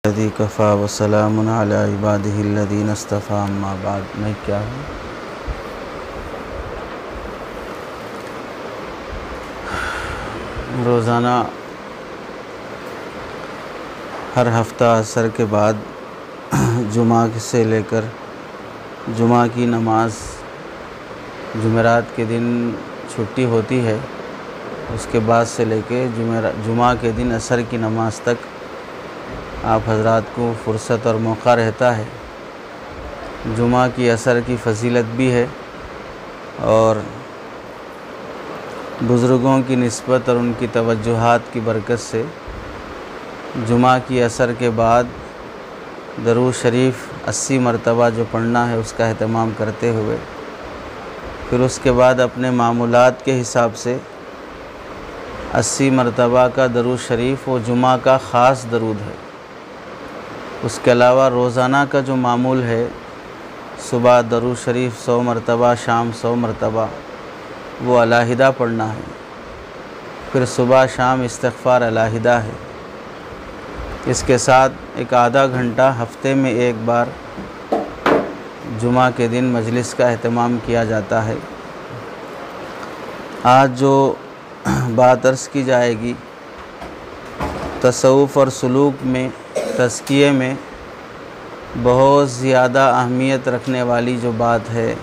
लदी कफ़ा वसलामुन अला इबादिहिल्लज़ीना इस्तफ़ा अम्मा बाद। मैं क्या हूँ? रोज़ाना हर हफ्ता असर के बाद जुमा से लेकर जुमा की नमाज, जुमेरात के दिन छुट्टी होती है, उसके बाद से लेके जुमा के दिन असर की नमाज तक आप हज़रात को फ़ुर्सत और मौका रहता है। जुमा की असर की फ़जीलत भी है और बुज़ुर्गों की निस्बत और उनकी तवज्जुहात की बरकत से जुमा की असर के बाद दरूद शरीफ 80 मरतबा जो पढ़ना है उसका एहतमाम करते हुए फिर उसके बाद अपने मामूलात के हिसाब से 80 मरतबा का दरूद शरीफ वो जुमा का ख़ास दरूद है। उसके अलावा रोज़ाना का जो मामूल है, सुबह दरूद शरीफ 100 मरतबा, शाम 100 मरतबा, वो अलहदा पढ़ना है। फिर सुबह शाम इस्तिग़फ़ार अलहदा है। इसके साथ एक आधा घंटा हफ्ते में एक बार जुमा के दिन मजलिस का एहतमाम किया जाता है। आज जो बात अर्ज़ की जाएगी तसव्वुफ़ और सुलूक में, तज़किये में बहुत ज़्यादा अहमियत रखने वाली जो बात है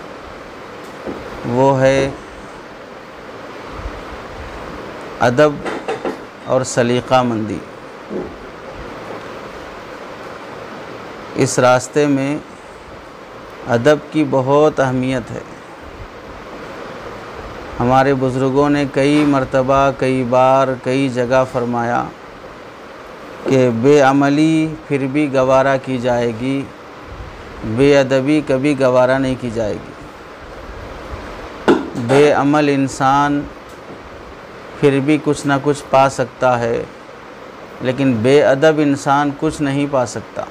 वो है अदब और सलीक़ामंदी। इस रास्ते में अदब की बहुत अहमियत है। हमारे बुज़ुर्गों ने कई मरतबा, कई बार, कई जगह फ़रमाया कि बेअमली फिर भी गवारा की जाएगी, बेअदबी कभी गवारा नहीं की जाएगी। बेअमल इंसान फिर भी कुछ ना कुछ पा सकता है, लेकिन बेअदब इंसान कुछ नहीं पा सकता।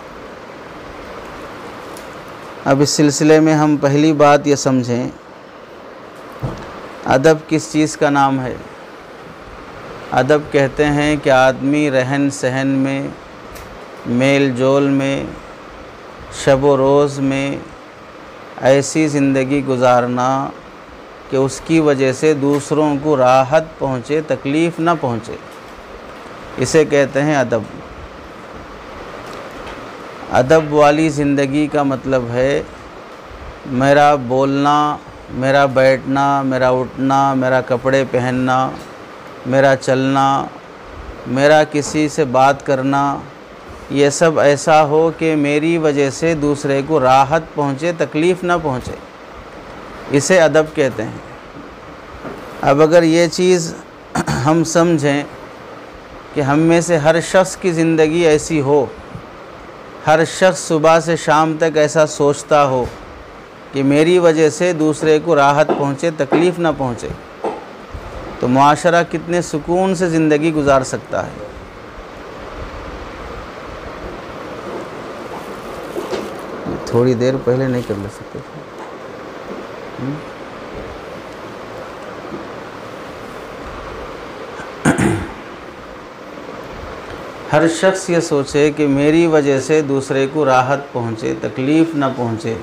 अब इस सिलसिले में हम पहली बात ये समझें, अदब किस चीज़ का नाम है? अदब कहते हैं कि आदमी रहन सहन में, मेल जोल में, शब व रोज़ में ऐसी ज़िंदगी गुजारना कि उसकी वजह से दूसरों को राहत पहुँचे, तकलीफ़ ना पहुँचे, इसे कहते हैं अदब। अदब वाली ज़िंदगी का मतलब है मेरा बोलना, मेरा बैठना, मेरा उठना, मेरा कपड़े पहनना, मेरा चलना, मेरा किसी से बात करना, ये सब ऐसा हो कि मेरी वजह से दूसरे को राहत पहुँचे, तकलीफ़ ना पहुँचे, इसे अदब कहते हैं। अब अगर ये चीज़ हम समझें कि हम में से हर शख्स की ज़िंदगी ऐसी हो, हर शख्स सुबह से शाम तक ऐसा सोचता हो कि मेरी वजह से दूसरे को राहत पहुँचे, तकलीफ़ ना पहुँचे, तो मुआशरा कितने सुकून से ज़िंदगी गुजार सकता है। थोड़ी देर पहले नहीं कर ले सकते थे। हर शख्स ये सोचे कि मेरी वजह से दूसरे को राहत पहुँचे, तकलीफ़ ना पहुँचे,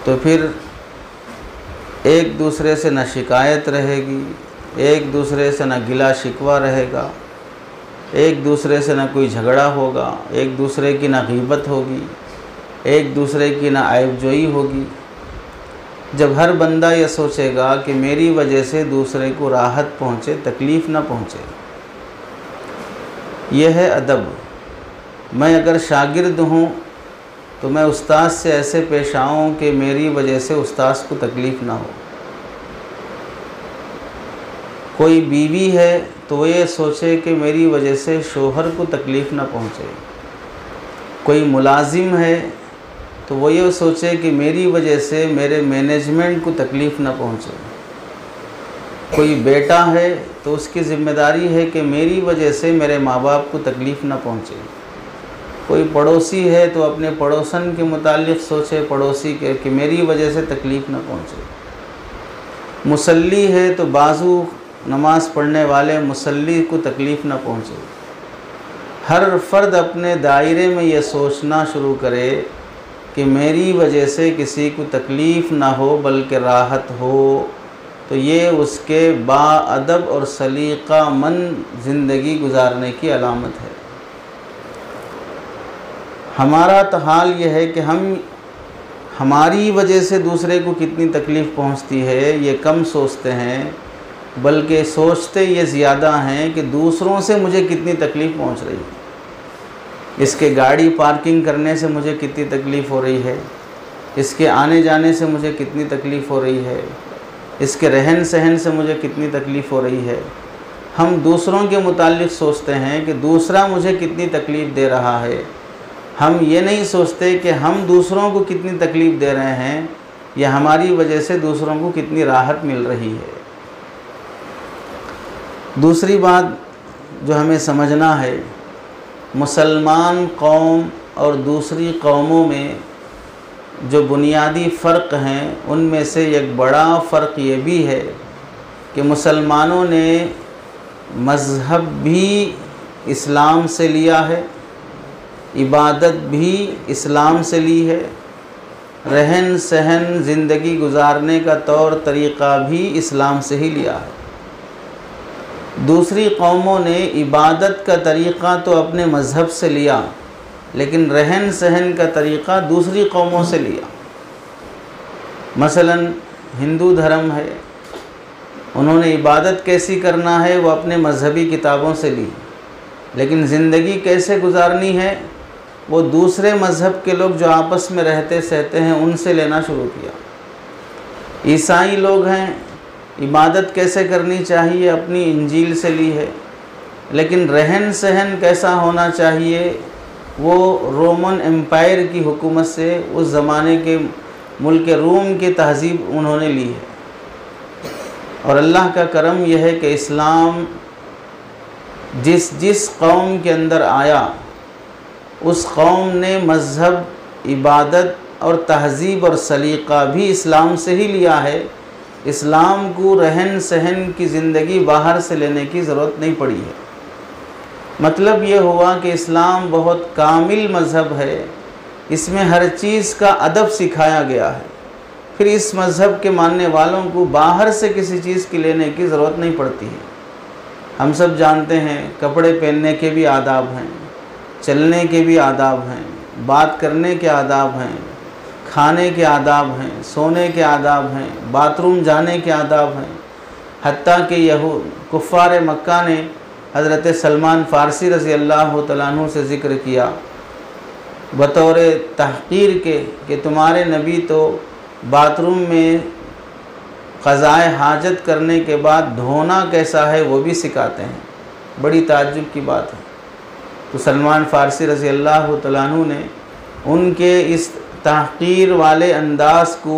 तो फिर एक दूसरे से न शिकायत रहेगी, एक दूसरे से न गिला शिकवा रहेगा, एक दूसरे से न कोई झगड़ा होगा, एक दूसरे की न गीबत होगी, एक दूसरे की न आइबजोई होगी। जब हर बंदा ये सोचेगा कि मेरी वजह से दूसरे को राहत पहुँचे, तकलीफ़ ना पहुँचे, यह है अदब। मैं अगर शागिर्द हूँ तो मैं उस्ताद से ऐसे पेश आऊँ कि मेरी वजह से उस्ताद को तकलीफ़ ना हो। कोई बीवी है तो वो ये सोचे कि मेरी वजह से शोहर को तकलीफ़ ना पहुँचे। कोई मुलाजिम है तो वो ये सोचे कि मेरी वजह से मेरे मैनेजमेंट को तकलीफ़ ना पहुँचे। कोई बेटा है तो उसकी ज़िम्मेदारी है कि मेरी वजह से मेरे माँ बाप को तकलीफ़ ना पहुँचे। कोई पड़ोसी है तो अपने पड़ोसन के मुतालिक सोचे, पड़ोसी के, कि मेरी वजह से तकलीफ़ ना पहुँचे। मुसल्ली है तो बाजू नमाज़ पढ़ने वाले मुसल्ली को तकलीफ़ ना पहुँचे। हर फर्द अपने दायरे में ये सोचना शुरू करे कि मेरी वजह से किसी को तकलीफ़ ना हो बल्कि राहत हो, तो ये उसके बाअदब और सलीक़ामंद ज़िंदगी गुजारने की अलामत है। हमारा तो हाल ये है कि हमारी वजह से दूसरे को कितनी तकलीफ़ पहुंचती है ये कम सोचते हैं, बल्कि सोचते ये ज़्यादा हैं कि दूसरों से मुझे कितनी तकलीफ़ पहुंच रही है। इसके गाड़ी पार्किंग करने से मुझे कितनी तकलीफ़ हो रही है, इसके आने जाने से मुझे कितनी तकलीफ़ हो रही है, इसके रहन सहन से मुझे कितनी तकलीफ़ हो रही है। हम दूसरों के मुताल्लिक़ सोचते हैं कि दूसरा मुझे कितनी तकलीफ़ दे रहा है। हम ये नहीं सोचते कि हम दूसरों को कितनी तकलीफ़ दे रहे हैं या हमारी वजह से दूसरों को कितनी राहत मिल रही है। दूसरी बात जो हमें समझना है, मुसलमान कौम और दूसरी कौमों में जो बुनियादी फ़र्क हैं उनमें से एक बड़ा फ़र्क ये भी है कि मुसलमानों ने मज़हब भी इस्लाम से लिया है, इबादत भी इस्लाम से ली है, रहन सहन ज़िंदगी गुजारने का तौर तरीक़ा भी इस्लाम से ही लिया है। दूसरी कौमों ने इबादत का तरीक़ा तो अपने मज़हब से लिया, लेकिन रहन सहन का तरीक़ा दूसरी कौमों से लिया। मसलन हिंदू धर्म है, उन्होंने इबादत कैसी करना है वो अपने मज़हबी किताबों से ली, लेकिन ज़िंदगी कैसे गुजारनी है वो दूसरे मज़हब के लोग जो आपस में रहते सहते हैं उनसे लेना शुरू किया। ईसाई लोग हैं, इबादत कैसे करनी चाहिए अपनी इंजील से ली है, लेकिन रहन सहन कैसा होना चाहिए वो रोमन एम्पायर की हुकूमत से, उस ज़माने के मुल्क रूम की तहज़ीब उन्होंने ली है। और अल्लाह का करम यह है कि इस्लाम जिस जिस कौम के अंदर आया उस कौम ने मज़हब, इबादत और तहज़ीब और सलीक़ा भी इस्लाम से ही लिया है। इस्लाम को रहन सहन की ज़िंदगी बाहर से लेने की ज़रूरत नहीं पड़ी है। मतलब ये हुआ कि इस्लाम बहुत कामिल मज़हब है, इसमें हर चीज़ का अदब सिखाया गया है। फिर इस मज़हब के मानने वालों को बाहर से किसी चीज़ की लेने की ज़रूरत नहीं पड़ती है। हम सब जानते हैं कपड़े पहनने के भी आदाब हैं, चलने के भी आदाब हैं, बात करने के आदाब हैं, खाने के आदाब हैं, सोने के आदाब हैं, बाथरूम जाने के आदाब हैं। हत्ता कि कुफ़ार मक्का ने हज़रत सलमान फ़ारसी रज़ी अल्लाह तआला अन्हु से ज़िक्र किया बतौर तहक़ीर के कि तुम्हारे नबी तो बाथरूम में क़ज़ाए हाजत करने के बाद धोना कैसा है वो भी सिखाते हैं। बड़ी ताज्जुब की बात है। तो सलमान फ़ारसी रज़ी अल्लाह तआला अन्हु ने उनके इस तहक़ीर वाले अंदाज़ को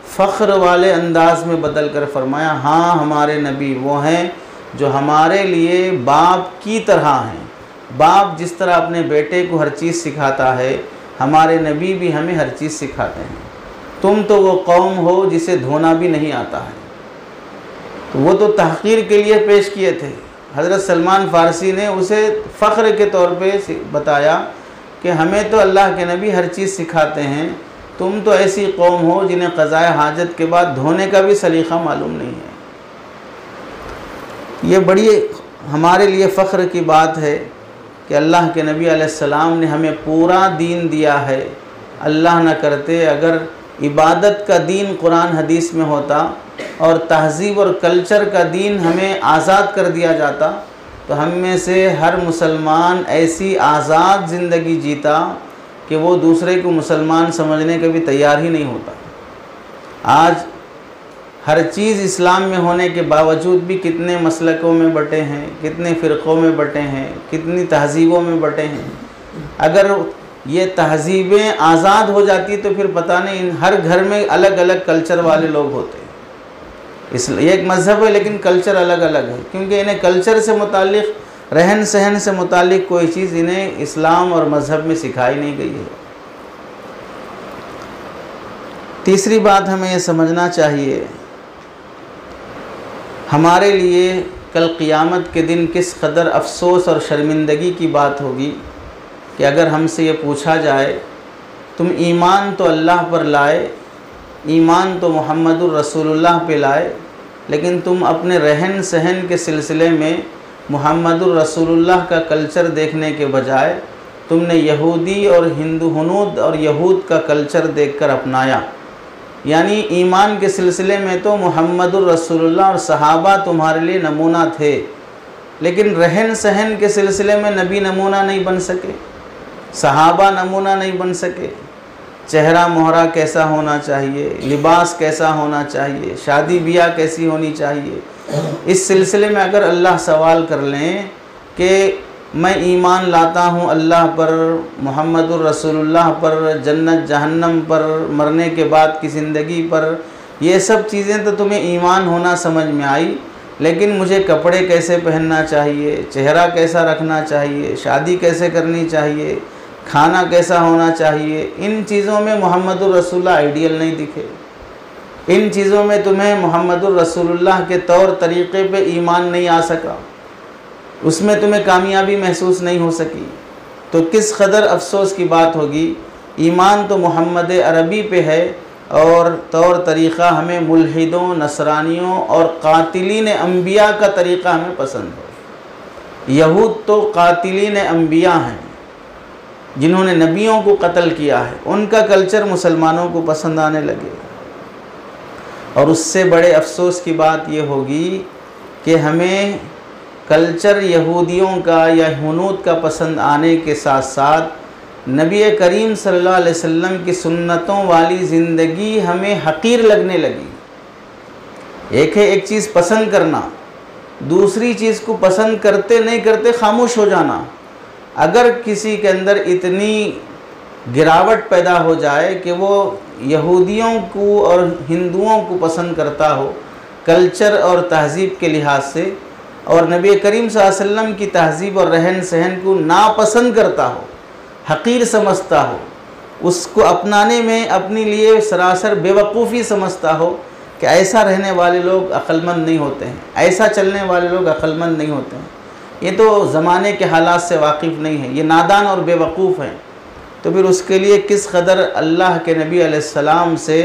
फ़ख्र वाले अंदाज़ में बदल कर फरमाया, हाँ हमारे नबी वो हैं जो हमारे लिए बाप की तरह हैं। बाप जिस तरह अपने बेटे को हर चीज़ सिखाता है, हमारे नबी भी हमें हर चीज़ सिखाते हैं। तुम तो वो कौम हो जिसे धोना भी नहीं आता है। तो वो तो तहक़ीर के लिए पेश किए थे। हज़रत सलमान फ़ारसी ने उसे फ़ख्र के तौर पे बताया कि हमें तो अल्लाह के नबी हर चीज़ सिखाते हैं, तुम तो ऐसी कौम हो जिन्हें क़ज़ाए हाजत के बाद धोने का भी सलीक़ा मालूम नहीं है। ये बड़ी हमारे लिए फ़ख्र की बात है कि अल्लाह के नबी अलैहिस्सलाम ने हमें पूरा दीन दिया है। अल्लाह न करते अगर इबादत का दीन कुरान हदीस में होता और तहज़ीब और कल्चर का दीन हमें आज़ाद कर दिया जाता तो हम में से हर मुसलमान ऐसी आज़ाद ज़िंदगी जीता कि वो दूसरे को मुसलमान समझने का भी तैयार ही नहीं होता। आज हर चीज़ इस्लाम में होने के बावजूद भी कितने मसलकों में बटे हैं, कितने फ़िरक़ों में बटे हैं, कितनी तहज़ीबों में बटे हैं। अगर ये तहज़ीबें आज़ाद हो जाती तो फिर पता नहीं हर घर में अलग अलग कल्चर वाले लोग होते। इसलिए एक मज़हब है लेकिन कल्चर अलग अलग है, क्योंकि इन्हें कल्चर से मुतालिक, रहन सहन से मुतालिक कोई चीज़ इन्हें इस्लाम और मज़हब में सिखाई नहीं गई है। तीसरी बात हमें ये समझना चाहिए, हमारे लिए कल क़ियामत के दिन किस कदर अफसोस और शर्मिंदगी की बात होगी कि अगर हमसे ये पूछा जाए तुम ईमान तो अल्लाह पर लाए, ईमान तो मुहम्मदुर रसूलुल्लाह पे लाए, लेकिन तुम अपने रहन सहन के सिलसिले में मुहम्मदुर रसूलुल्लाह का कल्चर देखने के बजाय तुमने यहूदी और हिंदू हनूद और यहूद का कल्चर देखकर अपनाया। यानी ईमान के सिलसिले में तो मुहम्मदुर रसूलुल्लाह और सहाबा तुम्हारे लिए नमूना थे, लेकिन रहन सहन के सिलसिले में नबी नमूना नहीं बन सके, सहाबा नमूना नहीं बन सके। चेहरा मोहरा कैसा होना चाहिए, लिबास कैसा होना चाहिए, शादी ब्याह कैसी होनी चाहिए, इस सिलसिले में अगर अल्लाह सवाल कर लें कि मैं ईमान लाता हूँ अल्लाह पर, मुहम्मदुर रसूलुल्लाह पर, जन्नत जहन्नम पर, मरने के बाद की ज़िंदगी पर, ये सब चीज़ें तो तुम्हें ईमान होना समझ में आई, लेकिन मुझे कपड़े कैसे पहनना चाहिए, चेहरा कैसा रखना चाहिए, शादी कैसे करनी चाहिए, खाना कैसा होना चाहिए, इन चीज़ों में मुहम्मदुर रसूलुल्लाह आइडियल नहीं दिखे। इन चीज़ों में तुम्हें मुहम्मदुर रसूलुल्लाह के तौर तरीक़े पे ईमान नहीं आ सका, उसमें तुम्हें कामयाबी महसूस नहीं हो सकी, तो किस कदर अफसोस की बात होगी। ईमान तो मोहम्मद अरबी पे है और तौर तरीक़ा हमें मुल्हिदों, नसरानियों और कातिलीन अम्बिया का तरीक़ा हमें पसंद है। यहूद तो कातिलीन अम्बिया हैं जिन्होंने नबियों को कत्ल किया है, उनका कल्चर मुसलमानों को पसंद आने लगे। और उससे बड़े अफसोस की बात ये होगी कि हमें कल्चर यहूदियों का या हुनूद का पसंद आने के साथ साथ नबी करीम सल्लल्लाहु अलैहि वसल्लम की सुन्नतों वाली ज़िंदगी हमें हकीर लगने लगी। एक है एक चीज़ पसंद करना, दूसरी चीज़ को पसंद करते नहीं करते खामोश हो जाना। अगर किसी के अंदर इतनी गिरावट पैदा हो जाए कि वो यहूदियों को और हिंदुओं को पसंद करता हो कल्चर और तहज़ीब के लिहाज से, और नबी करीम सल्लल्लाहु अलैहि वसल्लम की तहज़ीब और रहन सहन को नापसंद करता हो, हकीर समझता हो, उसको अपनाने में अपने लिए सरासर बेवकूफ़ी समझता हो कि ऐसा रहने वाले लोग अक्लमंद नहीं होते हैं, ऐसा चलने वाले लोग अक्लमंद नहीं होते हैं, ये तो ज़माने के हालात से वाकिफ़ नहीं है, ये नादान और बेवकूफ़ हैं। तो फिर उसके लिए किस कदर अल्लाह के नबी अलैहिस्सलाम से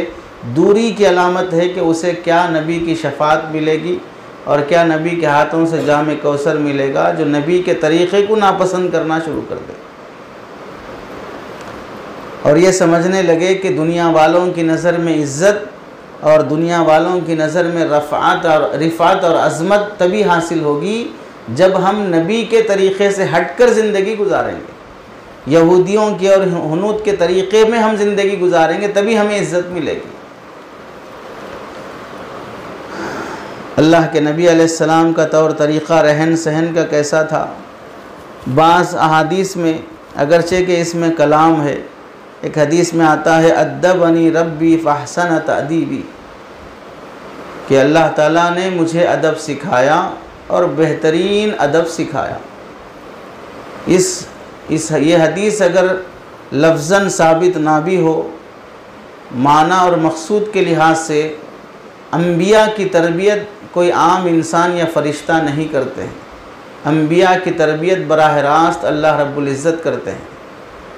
दूरी की अलामत है कि उसे क्या नबी की शफ़ाअत मिलेगी और क्या नबी के हाथों से जाम कौसर मिलेगा जो नबी के तरीक़े को नापसंद करना शुरू कर दे और ये समझने लगे कि दुनिया वालों की नज़र में इज़्ज़त और दुनिया वालों की नज़र में रिफ़ात और अज़मत तभी हासिल होगी जब हम नबी के तरीक़े से हटकर ज़िंदगी गुजारेंगे, यहूदियों के और हुनूद के तरीक़े में हम ज़िंदगी गुजारेंगे, तभी हमें इज़्ज़त मिलेगी। अल्लाह के नबी अलैहिस्सलाम का तौर तरीक़ा रहन सहन का कैसा था, बाज़ अहादीस में अगरचे कि इसमें कलाम है, एक हदीस में आता है अद्दबनी रब्बी फ़अहसन तअदीबी, कि अल्लाह ताला ने मुझे अदब सिखाया और बेहतरीन अदब सिखाया। ये हदीस अगर लफ्ज़न साबित ना भी हो, माना और मकसूद के लिहाज से अम्बिया की तरबियत कोई आम इंसान या फ़रिश्ता नहीं करते हैं, अम्बिया की तरबियत बराह रास्त अल्लाह रब्बुल इज़्ज़त करते हैं।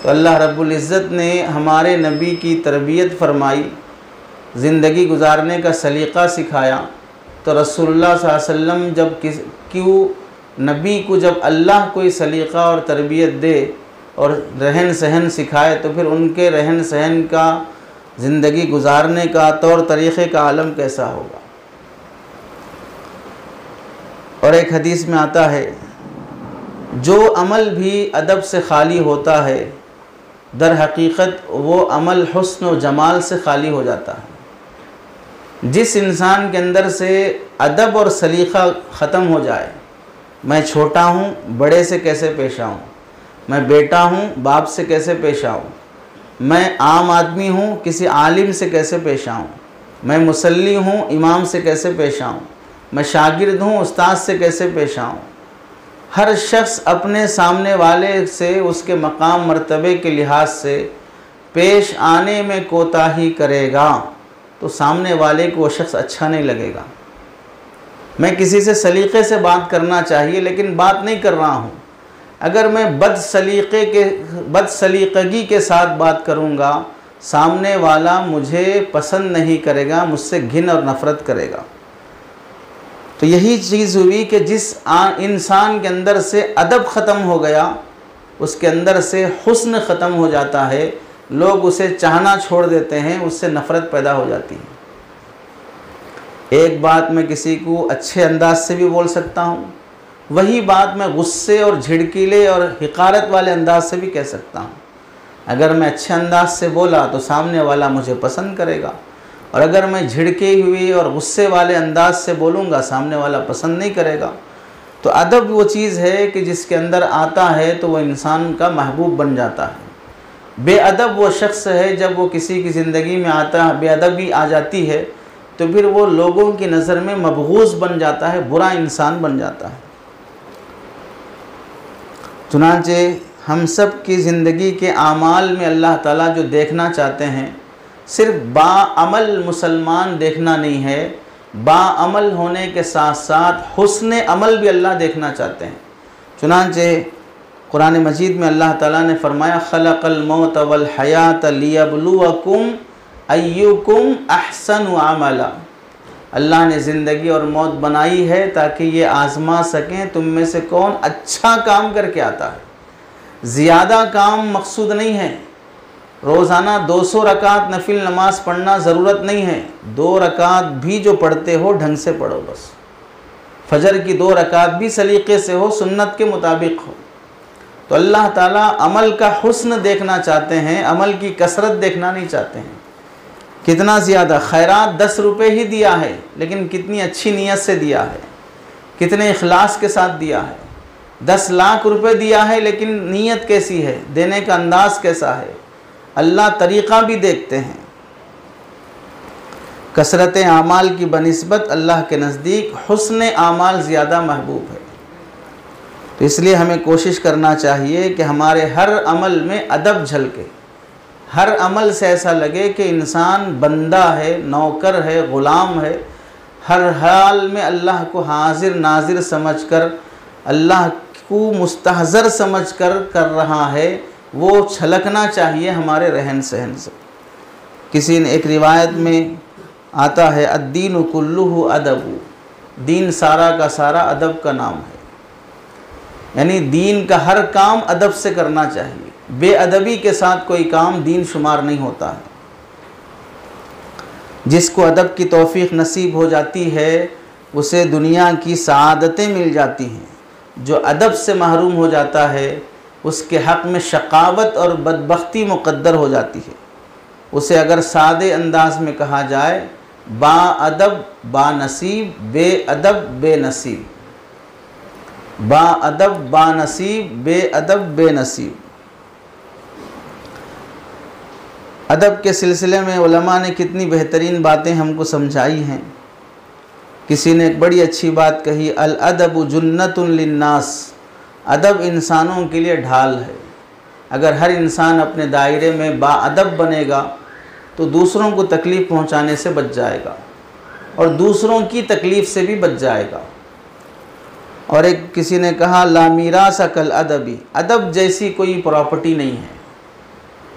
तो अल्लाह रब्बुल इज़्ज़त ने हमारे नबी की तरबियत फ़रमाई, ज़िंदगी गुजारने का सलीक़ा सिखाया। तो रसूलुल्लाह सल्लल्लाहु अलैहि वसल्लम जब नबी को जब अल्लाह कोई सलीक़ा और तरबियत दे और रहन सहन सिखाए तो फिर उनके रहन सहन का, ज़िंदगी गुजारने का तौर तरीक़े का आलम कैसा होगा। और एक हदीस में आता है जो अमल भी अदब से खाली होता है दर हकीकत वो अमल हुस्न व जमाल से खाली हो जाता है। जिस इंसान के अंदर से अदब और सलीक़ा ख़त्म हो जाए, मैं छोटा हूँ बड़े से कैसे पेश आऊँ, मैं बेटा हूँ बाप से कैसे पेश आऊँ, मैं आम आदमी हूँ किसी आलिम से कैसे पेश आऊँ, मैं मुसल्ली हूँ इमाम से कैसे पेश आऊँ, मैं शागिर्द हूँ उस्ताद से कैसे पेश आऊँ। हर शख्स अपने सामने वाले से उसके मकाम मर्तबे के लिहाज से पेश आने में कोताही करेगा तो सामने वाले को वो शख्स अच्छा नहीं लगेगा। मैं किसी से सलीक़े से बात करना चाहिए, लेकिन बात नहीं कर रहा हूँ। अगर मैं बदसलीक़गी के साथ बात करूँगा, सामने वाला मुझे पसंद नहीं करेगा, मुझसे घिन और नफ़रत करेगा। तो यही चीज़ हुई कि जिस इंसान के अंदर से अदब ख़त्म हो गया, उसके अंदर से हुस्न ख़त्म हो जाता है, लोग उसे चाहना छोड़ देते हैं, उससे नफ़रत पैदा हो जाती है। एक बात मैं किसी को अच्छे अंदाज से भी बोल सकता हूँ, वही बात मैं गुस्से और झिड़कीले और हिकारत वाले अंदाज से भी कह सकता हूँ। अगर मैं अच्छे अंदाज से बोला तो सामने वाला मुझे पसंद करेगा, और अगर मैं झिड़के हुए और गुस्से वाले अंदाज से बोलूँगा, सामने वाला पसंद नहीं करेगा। तो अदब वो चीज़ है कि जिसके अंदर आता है तो वो इंसान का महबूब बन जाता है। बेअदब वो शख्स है, जब वो किसी की ज़िंदगी में आता है, बेअदबी आ जाती है, तो फिर वो लोगों की नज़र में मबगूज़ बन जाता है, बुरा इंसान बन जाता है। चुनांचे हम सब की ज़िंदगी के आमाल में अल्लाह ताला जो देखना चाहते हैं, सिर्फ बाअमल मुसलमान देखना नहीं है, बाअमल होने के साथ साथ हुस्न अमल भी अल्लाह देखना चाहते हैं। चुनांचे कुरान मजीद में अल्लाह ताला ने फरमाया, खलक़ल मौत वल हयात लियब्लुवकुम अय्युकुम अहसनु अमला। अल्लाह ने ज़िंदगी और मौत बनाई है ताकि ये आज़मा सकें तुम में से कौन अच्छा काम करके आता है। ज़्यादा काम मकसूद नहीं है, रोज़ाना 200 रकात नफिल नमाज पढ़ना ज़रूरत नहीं है। 2 रकात भी जो पढ़ते हो ढंग से पढ़ो, बस फजर की 2 रकात भी सलीक़े से हो, सुन्नत के मुताबिक हो। तो अल्लाह ताला अमल का हुस्न देखना चाहते हैं, अमल की कसरत देखना नहीं चाहते हैं। कितना ज़्यादा खैरात 10 रुपये ही दिया है, लेकिन कितनी अच्छी नीयत से दिया है, कितने इखलास के साथ दिया है। 10 लाख रुपए दिया है, लेकिन नीयत कैसी है, देने का अंदाज़ कैसा है, अल्लाह तरीक़ा भी देखते हैं। कसरत आमाल की बनिस्बत अल्लाह के नज़दीक हुस्न आमाल ज़्यादा महबूब है। तो इसलिए हमें कोशिश करना चाहिए कि हमारे हर अमल में अदब झलके, हर अमल से ऐसा लगे कि इंसान बंदा है, नौकर है, ग़ुलाम है, हर हाल में अल्लाह को हाजिर नाजिर समझकर, अल्लाह को मुस्तहज़र समझकर कर रहा है, वो छलकना चाहिए हमारे रहन सहन से। किसी ने एक रिवायत में आता है, अद्दीनु कुल्लुहु अदबु, दीन सारा का सारा अदब का नाम है। यानी दीन का हर काम अदब से करना चाहिए, बेअदबी के साथ कोई काम दीन शुमार नहीं होता है। जिसको अदब की तौफीक नसीब हो जाती है, उसे दुनिया की सआदतें मिल जाती हैं। जो अदब से महरूम हो जाता है, उसके हक़ में शकावत और बदबख्ती मुक़द्दर हो जाती है। उसे अगर सादे अंदाज में कहा जाए, बाअदब बानसीब, बेअदब बेनसीब, बाअदब बानसीब, बेअदब बेनसीब। अदब के सिलसिले में उलमा ने कितनी बेहतरीन बातें हमको समझाई हैं। किसी ने एक बड़ी अच्छी बात कही, अल अदबु जुन्नतुन लिन्नास, अदब इंसानों के लिए ढाल है। अगर हर इंसान अपने दायरे में बाअदब बनेगा तो दूसरों को तकलीफ़ पहुंचाने से बच जाएगा और दूसरों की तकलीफ़ से भी बच जाएगा। और एक किसी ने कहा, ला मीरास कल अदबी, अदब जैसी कोई प्रॉपर्टी नहीं है।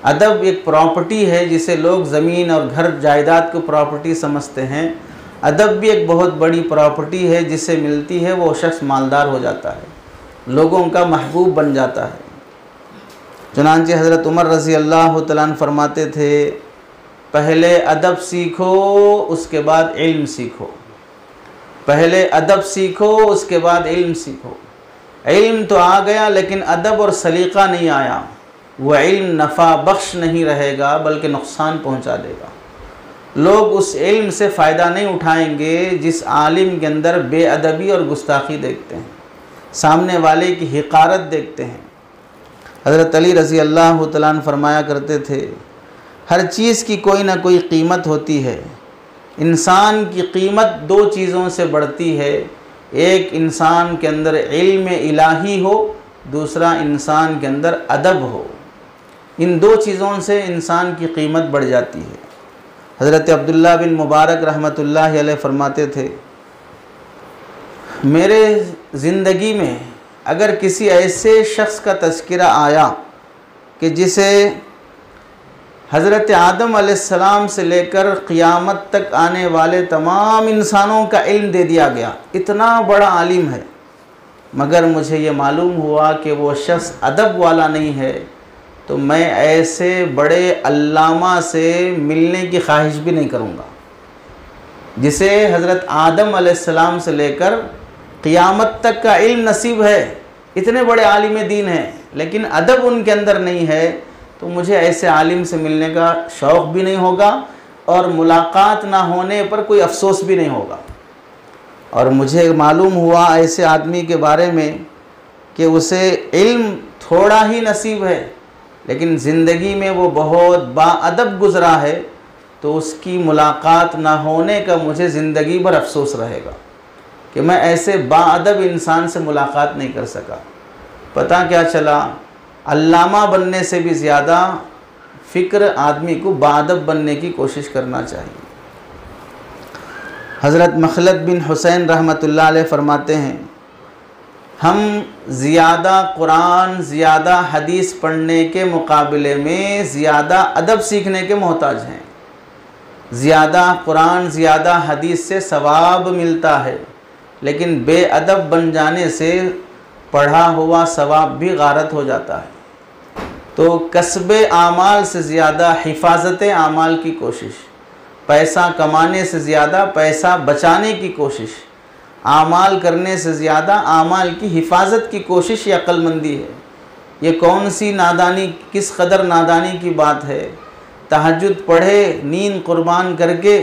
अदब एक प्रॉपर्टी है जिसे लोग ज़मीन और घर जायदाद को प्रॉपर्टी समझते हैं। अदब भी एक बहुत बड़ी प्रॉपर्टी है, जिसे मिलती है वो शख्स मालदार हो जाता है, लोगों का महबूब बन जाता है। चुनांचे हज़रत उमर रज़ी अल्लाह तआला अन्हु फरमाते थे, पहले अदब सीखो उसके बाद इल्म सीखो, पहले अदब सीखो उसके बाद इल्म सीखो। इल्म तो आ गया लेकिन अदब और सलीक़ा नहीं आया, वह इल्म नफ़ा बख्श नहीं रहेगा बल्कि नुकसान पहुंचा देगा। लोग उस इल्म से फ़ायदा नहीं उठाएंगे जिस आलिम के अंदर बेअदबी और गुस्ताखी देखते हैं, सामने वाले की हिकारत देखते हैं। हज़रत अली रज़ी अल्लाह तआला अन्हु फरमाया करते थे, हर चीज़ की कोई ना कोई कीमत होती है। इंसान की कीमत 2 चीज़ों से बढ़ती है, एक इंसान के अंदर इल्म इलाही हो, दूसरा इंसान के अंदर अदब हो। इन 2 चीज़ों से इंसान की कीमत बढ़ जाती है। हज़रत अब्दुल्ला बिन मुबारक रहमतुल्लाहि अलैह फरमाते थे, मेरे ज़िंदगी में अगर किसी ऐसे शख्स का तज़किरा आया कि जिसे हज़रत आदम अलैहिस्सलाम से लेकर क़ियामत तक आने वाले तमाम इंसानों का इल्म दे दिया गया, इतना बड़ा आलिम है, मगर मुझे ये मालूम हुआ कि वो शख्स अदब वाला नहीं है, तो मैं ऐसे बड़े अल्लामा से मिलने की ख्वाहिश भी नहीं करूँगा जिसे हज़रत आदम अलैहिस्सलाम से लेकर क़ियामत तक का इल्म नसीब है, इतने बड़े आलिम दीन हैं, लेकिन अदब उनके अंदर नहीं है। तो मुझे ऐसे आलिम से मिलने का शौक़ भी नहीं होगा और मुलाकात ना होने पर कोई अफसोस भी नहीं होगा। और मुझे मालूम हुआ ऐसे आदमी के बारे में कि उसे इल्म थोड़ा ही नसीब है, लेकिन ज़िंदगी में वो बहुत बाअदब गुज़रा है, तो उसकी मुलाकात ना होने का मुझे ज़िंदगी भर अफसोस रहेगा कि मैं ऐसे बाअदब इंसान से मुलाकात नहीं कर सका। पता क्या चला, अल्लामा बनने से भी ज़्यादा फ़िक्र आदमी को बाअदब बनने की कोशिश करना चाहिए। हज़रत मखलद बिन हुसैन रहमतुल्लाह अलैह फरमाते हैं, हम ज़्यादा कुरान ज़्यादा हदीस पढ़ने के मुकाबले में ज़्यादा अदब सीखने के मोहताज हैं। ज़्यादा कुरान ज़्यादा हदीस से सवाब मिलता है, लेकिन बेअदब बन जाने से पढ़ा हुआ सवाब भी गारत हो जाता है। तो कसबे आमाल से ज़्यादा हिफाजत आमाल की कोशिश, पैसा कमाने से ज़्यादा पैसा बचाने की कोशिश, आमाल करने से ज़्यादा आमाल की हिफाजत की कोशिश, ये अक्लमंदी है। ये कौन सी नादानी, किस कदर नादानी की बात है। तहज्जुद पढ़े नींद कुर्बान करके,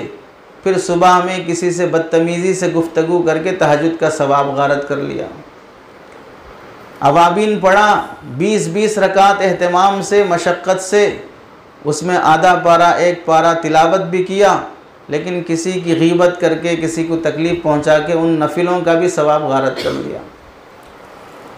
फिर सुबह में किसी से बदतमीज़ी से गुफ्तगू करके तहज्जुद का सवाब गारत कर लिया। अवाबिन पढ़ा 20-20 रकात एहतमाम से, मशक्क़त से, उसमें आधा पारा एक पारा तिलावत भी किया, लेकिन किसी की गीबत करके किसी को तकलीफ़ पहुंचा के उन नफिलों का भी सवाब गारत कर लिया।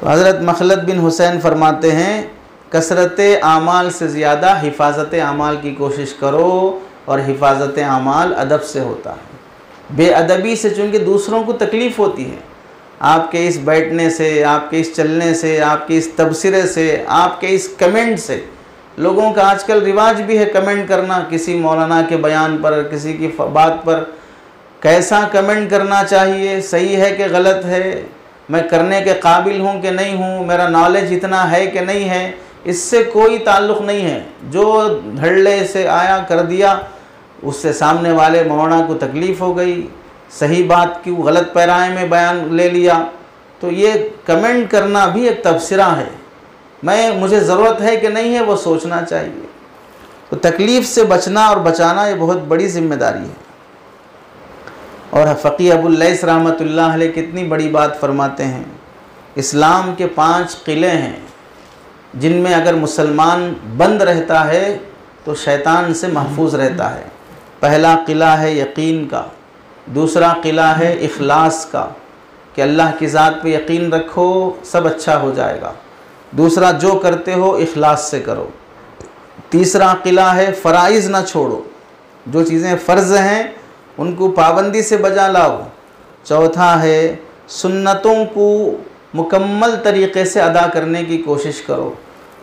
तो हज़रत मखलद बिन हुसैन फरमाते हैं, कसरत आमाल से ज़्यादा हिफाजत आमाल की कोशिश करो, और हिफाजत आमाल अदब से होता है। बेअदबी से चूँकि दूसरों को तकलीफ़ होती है, आपके इस बैठने से, आपके इस चलने से, आपके इस तबसरे से, आपके इस कमेंट से, लोगों का आजकल रिवाज भी है कमेंट करना, किसी मौलाना के बयान पर, किसी की बात पर कैसा कमेंट करना चाहिए, सही है कि गलत है, मैं करने के काबिल हूँ कि नहीं हूँ, मेरा नॉलेज इतना है कि नहीं है, इससे कोई ताल्लुक़ नहीं है। जो धड़ल्ले से आया कर दिया, उससे सामने वाले मौलाना को तकलीफ़ हो गई, सही बात की गलत पैराए में बयान ले लिया। तो ये कमेंट करना भी एक तबसरा है, मुझे ज़रूरत है कि नहीं है वो सोचना चाहिए। तो तकलीफ़ से बचना और बचाना ये बहुत बड़ी ज़िम्मेदारी है। और फ़क़ी अबुल लैस रहमतुल्लाह अलैह कितनी बड़ी बात फरमाते हैं, इस्लाम के 5 किले हैं जिनमें अगर मुसलमान बंद रहता है तो शैतान से महफूज रहता है। पहला किला है यकीन का, दूसरा किला है इखलास का कि अल्लाह की ज़ात पे यकीन रखो, सब अच्छा हो जाएगा। दूसरा, जो करते हो इखलास से करो। तीसरा किला है फ़राइज़ ना छोड़ो, जो चीज़ें फ़र्ज़ हैं उनको पाबंदी से बजा लाओ। चौथा है सुन्नतों को मुकम्मल तरीक़े से अदा करने की कोशिश करो।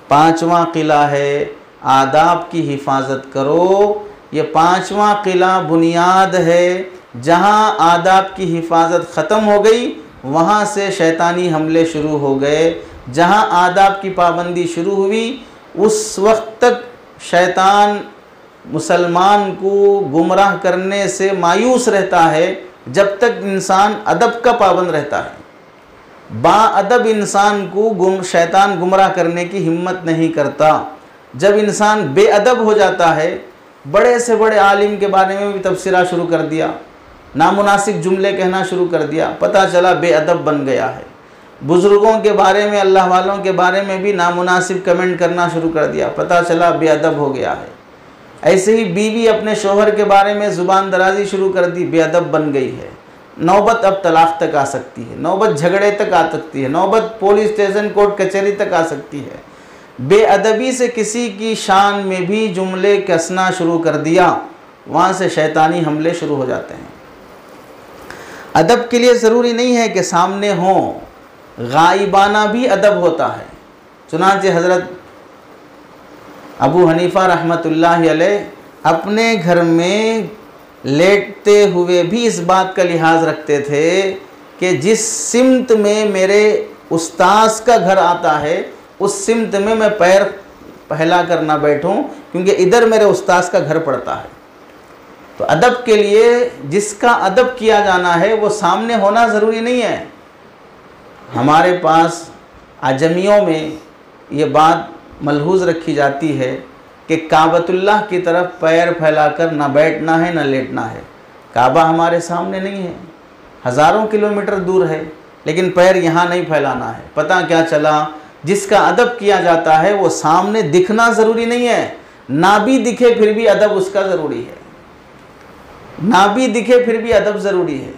पाँचवा किला है आदाब की हिफाजत करो। ये 5वां किला बुनियाद है, जहाँ आदाब की हिफाजत ख़त्म हो गई वहाँ से शैतानी हमले शुरू हो गए। जहाँ आदाब की पाबंदी शुरू हुई उस वक्त तक शैतान मुसलमान को गुमराह करने से मायूस रहता है, जब तक इंसान अदब का पाबंद रहता है। बाअदब इंसान को शैतान गुमराह करने की हिम्मत नहीं करता। जब इंसान बेअदब हो जाता है, बड़े से बड़े आलिम के बारे में भी तबसरा शुरू कर दिया, नामुनासिब जुमले कहना शुरू कर दिया, पता चला बेअदब बन गया है। बुज़ुर्गों के बारे में, अल्लाह वालों के बारे में भी नामुनासिब कमेंट करना शुरू कर दिया, पता चला बेअदब हो गया है। ऐसे ही बीवी अपने शोहर के बारे में ज़ुबान दराजी शुरू कर दी, बेअदब बन गई है। नौबत अब तलाक़ तक आ सकती है, नौबत झगड़े तक आ सकती है, नौबत पुलिस स्टेशन कोर्ट कचहरी तक आ सकती है। बेअदबी से किसी की शान में भी जुमले कसना शुरू कर दिया, वहाँ से शैतानी हमले शुरू हो जाते हैं। अदब के लिए ज़रूरी नहीं है कि सामने हों, गाइबाना भी अदब होता है। चुनांचे हज़रत अबू हनीफ़ा रहमतुल्लाह अलैह अपने घर में लेटते हुए भी इस बात का लिहाज रखते थे कि जिस सिमत में मेरे उस्ताद का घर आता है उस सिमत में मैं पैर फैला कर ना बैठूं, क्योंकि इधर मेरे उस्ताद का घर पड़ता है। तो अदब के लिए जिसका अदब किया जाना है वो सामने होना ज़रूरी नहीं है। हमारे पास आजमियों में ये बात मलहूज़ रखी जाती है कि काबतुल्लाह की तरफ पैर फैलाकर ना बैठना है ना लेटना है। काबा हमारे सामने नहीं है, हज़ारों किलोमीटर दूर है, लेकिन पैर यहाँ नहीं फैलाना है। पता क्या चला, जिसका अदब किया जाता है वो सामने दिखना ज़रूरी नहीं है, ना भी दिखे फिर भी अदब उसका ज़रूरी है, ना भी दिखे फिर भी अदब ज़रूरी है।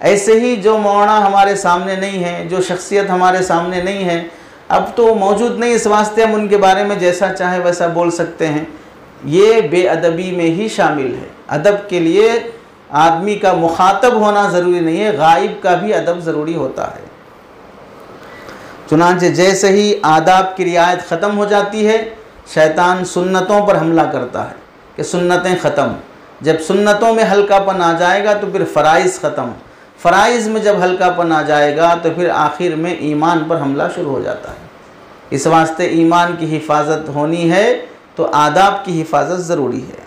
ऐसे ही जो मौना हमारे सामने नहीं है, जो शख्सियत हमारे सामने नहीं है, अब तो मौजूद नहीं, इस वास्ते हम उनके बारे में जैसा चाहे वैसा बोल सकते हैं, ये बेअदबी में ही शामिल है। अदब के लिए आदमी का मुखातब होना ज़रूरी नहीं है, गायब का भी अदब ज़रूरी होता है। चुनांचे जैसे ही आदाब की रियायत ख़त्म हो जाती है, शैतान सुन्नतों पर हमला करता है कि सुन्नतें ख़त्म। जब सुन्नतों में हल्कापन आ जाएगा तो फिर फ़राइज़ ख़त्म, फ़राइज़ में जब हल्कापन आ जाएगा तो फिर आखिर में ईमान पर हमला शुरू हो जाता है। इस वास्ते ईमान की हिफाजत होनी है तो आदाब की हिफाजत ज़रूरी है।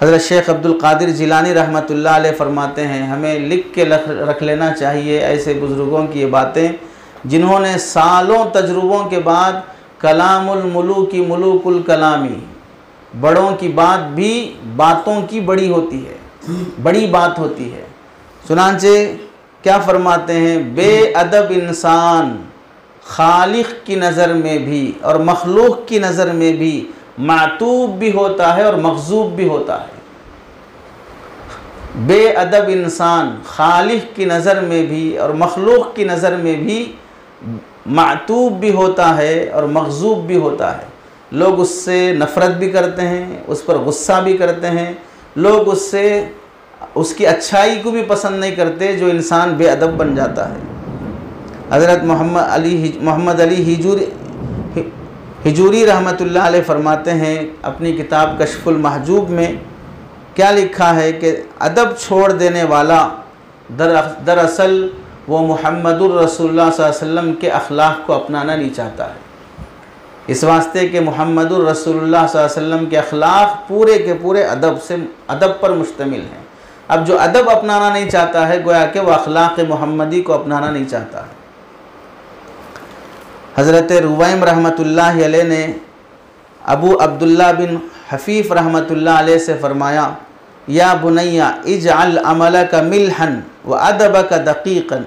हज़रत शेख अब्दुल कादिर जिलानी रहमतुल्लाह अलैह फरमाते हैं, हमें लिख के रख लेना चाहिए ऐसे बुज़ुर्गों की ये बातें जिन्होंने सालों तजुर्बों के बाद कलामुल मुलूकी मुलूकुल कलामी, बड़ों की बात भी बातों की बड़ी होती है, बड़ी बात होती है। चुनांचे क्या फरमाते हैं, बेअदब इंसान खालिक की नज़र में भी और मखलूक की नज़र में भी मातूब भी होता है और मग़ज़ूब भी होता है। बेअदब इंसान खालिक की नज़र में भी और मखलूक की नज़र में भी मातूब भी होता है और मग़ज़ूब भी होता है। लोग उससे नफ़रत भी करते हैं, उस पर गुस्सा भी करते हैं, लोग उससे उसकी अच्छाई को भी पसंद नहीं करते जो इंसान बेअदब बन जाता है। हज़रत मोहम्मद अली हिजूरी रहमतुल्लाह अलैह फरमाते हैं अपनी किताब कश्फुल महजूब में क्या लिखा है कि अदब छोड़ देने वाला दरअसल वो मुहम्मदुर रसूलुल्लाह सल्लल्लाहु अलैहि वसल्लम के अखलाक को अपनाना नहीं चाहता है। इस वास्ते कि मुहम्मदुर रसूलुल्लाह सल्लल्लाहु अलैहि वसल्लम के अखलाक पूरे के पूरे अदब पर मुश्तमिल हैं। अब जो अदब अपनाना नहीं चाहता है गोया कि वह अखलाक मुहम्मदी को अपनाना नहीं चाहता है। हज़रत रुवैम रहमतुल्लाह अलैह ने अबू अब्दुल्ला बिन हफ़ीफ़ रहमतुल्लाह अलैह से फ़रमाया, या बुनैया इजअल अमलक मिल्हन व अदबक दक़ीक़न,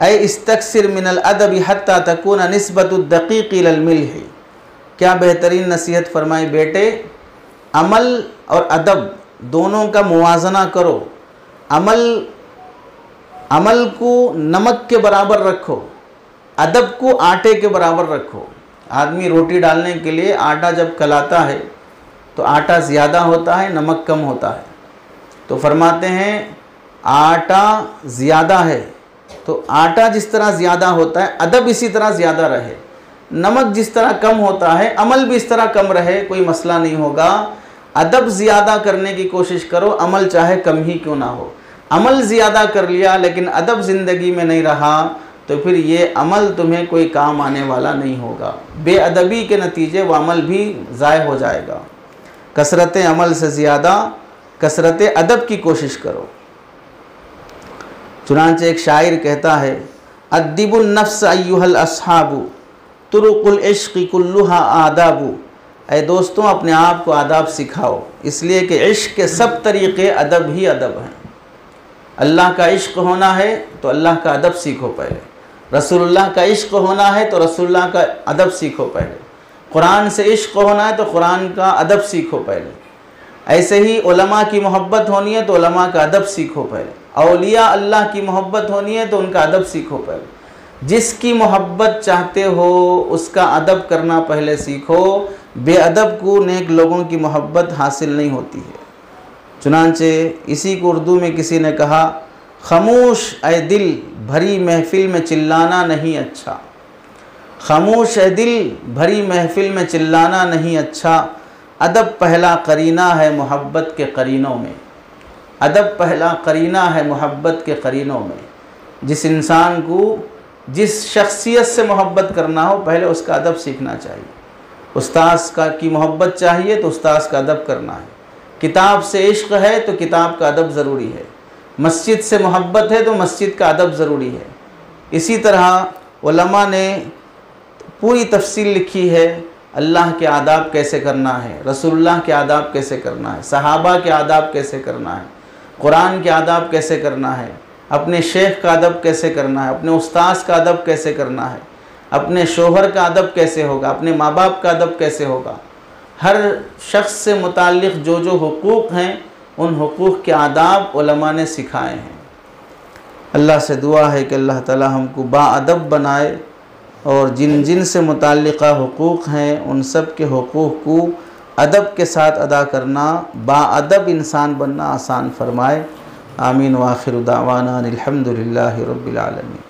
ऐ इस्तक्सिर मिनल अदबी हत्ता तकून निस्बतुद दक़ीक़ इलल मिल्ह। क्या बेहतरीन नसीहत फरमाई, बेटे अमल और अदब दोनों का मुवाजना करो। अमल को नमक के बराबर रखो, अदब को आटे के बराबर रखो। आदमी रोटी डालने के लिए आटा जब कलाता है तो आटा ज़्यादा होता है, नमक कम होता है। तो फरमाते हैं आटा ज़्यादा है तो आटा जिस तरह ज़्यादा होता है अदब इसी तरह ज़्यादा रहे, नमक जिस तरह कम होता है अमल भी इस तरह कम रहे, कोई मसला नहीं होगा। अदब ज़्यादा करने की कोशिश करो, अमल चाहे कम ही क्यों ना हो। अमल ज़्यादा कर लिया लेकिन अदब ज़िंदगी में नहीं रहा तो फिर ये अमल तुम्हें कोई काम आने वाला नहीं होगा। बेअदबी के नतीजे वो अमल भी ज़ाय हो जाएगा। कसरत अमल से ज़्यादा कसरत अदब की कोशिश करो। चुनांचे एक शायर कहता है, अद्दिबुन नफ्स अय्युहल अस्हाबु तुरुकुल इश्क़ कुल्लुहा आदाबु। ऐ दोस्तों अपने आप को आदाब सिखाओ, इसलिए कि इश्क़ के सब तरीक़े अदब ही अदब हैं। अल्लाह का इश्क़ होना है तो अल्लाह का अदब सीखो पहले, रसूलुल्लाह का इश्क़ होना है तो रसूलुल्लाह का अदब सीखो पहले, कुरान से इश्क़ होना है तो कुरान का अदब सीखो पहले। ऐसे ही उलमा की मोहब्बत होनी है तो उलमा का अदब सीखो पहले, औलिया अल्लाह की मोहब्बत होनी है तो उनका अदब सीखो पहले। जिसकी मोहब्बत चाहते हो उसका अदब करना पहले सीखो। बेअदब को नेक लोगों की मोहब्बत हासिल नहीं होती है। चुनांचे इसी को उर्दू में किसी ने कहा, खामोश ए दिल भरी महफिल में चिल्लाना नहीं अच्छा, खामोश ए दिल भरी महफिल में चिल्लाना नहीं अच्छा, अदब पहला करीना है मोहब्बत के करीनों में, अदब पहला करीना है मोहब्बत के करीनों में। जिस इंसान को जिस शख्सियत से मोहब्बत करना हो पहले उसका अदब सीखना चाहिए। उस्ताद का की मोहब्बत चाहिए तो उस्ताद का अदब करना है, किताब से इश्क है तो किताब का अदब ज़रूरी है, मस्जिद से मोहब्बत है तो मस्जिद का अदब ज़रूरी है। इसी तरह उलमा ने पूरी तफसील लिखी है, अल्लाह के आदाब कैसे करना है, रसूलुल्लाह के आदाब कैसे करना है, सहाबा के आदाब कैसे करना है, कुरान के आदाब कैसे करना है, अपने शेख का अदब कैसे करना है, अपने उस्ताद का अदब कैसे करना है, अपने शोहर का अदब कैसे होगा, अपने माँ बाप का अदब कैसे होगा। हर शख्स से मुताल्लिक़ जो जो हुकूक़ हैं उन हुकूक़ के आदाब उलमा ने सिखाए हैं। अल्लाह से दुआ है कि अल्लाह ताला हमको बाअदब बनाए और जिन जिन से मुताल्लिक़ा हुकूक़ हैं उन सब के हुकूक़ को अदब के साथ अदा करना, बाअदब इंसान बनना आसान फरमाए। आमीन व आखिर दावाना अनिल हम्दुलिल्लाहि रब्बिल आलमीन।